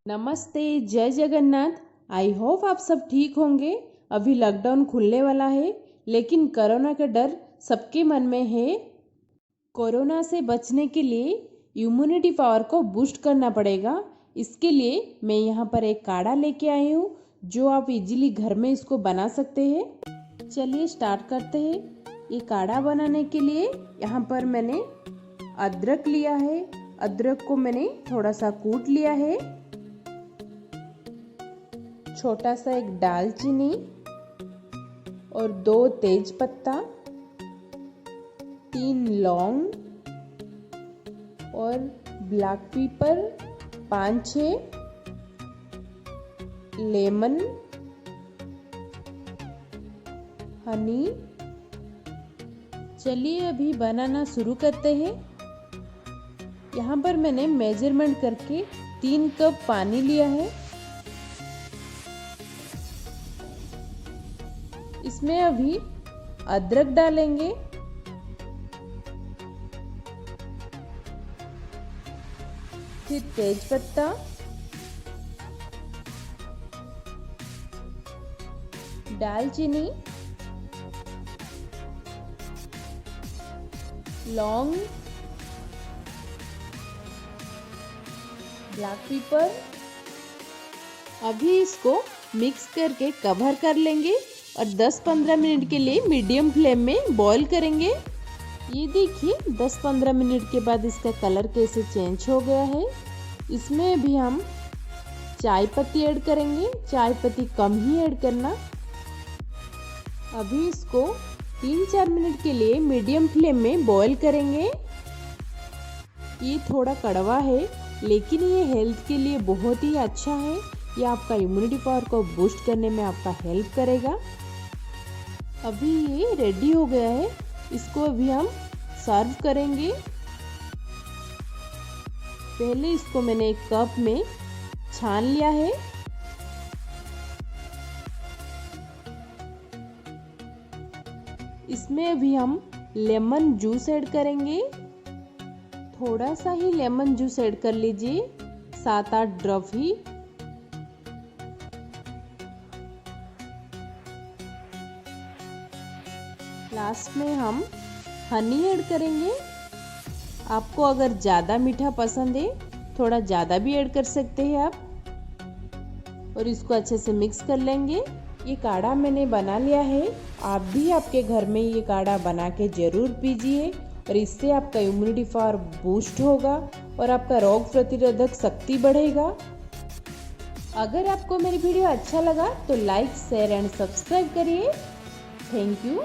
नमस्ते, जय Jagannath. I hope आप सब ठीक होंगे। अभी लॉकडाउन खुलने वाला है, लेकिन कोरोना का डर सबके मन में है। कोरोना से बचने के लिए इम्यूनिटी पावर को बूस्ट करना पड़ेगा। इसके लिए मैं यहाँ पर एक काढ़ा लेके आई हूँ, जो आप इजीली घर में इसको बना सकते हैं। चलिए स्टार्ट करते हैं। ये काढ़ा बनाने के लिए यहाँ पर मैंने अदरक लिया है। अदरक को मैंने थोड़ा सा कूट लिया है। छोटा सा एक दालचीनी और 2 तेज पत्ता, 3 लौंग और ब्लैक पेपर, 5-6 लेमन, हनी। चलिए अभी बनाना शुरू करते हैं। यहाँ पर मैंने मेजरमेंट करके 3 कप पानी लिया है। इसमें अभी अदरक डालेंगे, फिर तेज पत्ता, दालचीनी, लौंग, ब्लैक पेपर। अभी इसको मिक्स करके कवर कर लेंगे और 10-15 मिनट के लिए मीडियम फ्लेम में बॉईल करेंगे। ये देखिए 10-15 मिनट के बाद इसका कलर कैसे चेंज हो गया है। इसमें अभी हम चाय पत्ती ऐड करेंगे। चाय पत्ती कम ही ऐड करना। अभी इसको 3-4 मिनट के लिए मीडियम फ्लेम में बॉईल करेंगे। ये थोड़ा कड़वा है, लेकिन ये हेल्थ के लिए बहुत ही अच्छा है। ये आपका इम्यूनिटी पावर को बूस्ट करने में आपका हेल्प करेगा। अभी ये रेडी हो गया है। इसको अभी हम सर्व करेंगे। पहले इसको मैंने एक कप में छान लिया है। इसमें अभी हम लेमन जूस ऐड करेंगे। थोड़ा सा ही लेमन जूस ऐड कर लीजिए, 7-8 ड्रॉप ही। लास्ट में हम हनी ऐड करेंगे। आपको अगर ज़्यादा मीठा पसंद है, थोड़ा ज़्यादा भी ऐड कर सकते हैं आप। और इसको अच्छे से मिक्स कर लेंगे। ये काढ़ा मैंने बना लिया है। आप भी आपके घर में ये काढ़ा बना के ज़रूर पीजिए, और इससे आपका इम्यूनिटी पावर बूस्ट होगा और आपका रोग प्रतिरोधक शक्ति बढ़ेगा। अगर आपको मेरी वीडियो अच्छा लगा तो लाइक, शेयर एंड सब्सक्राइब करिए। Thank you.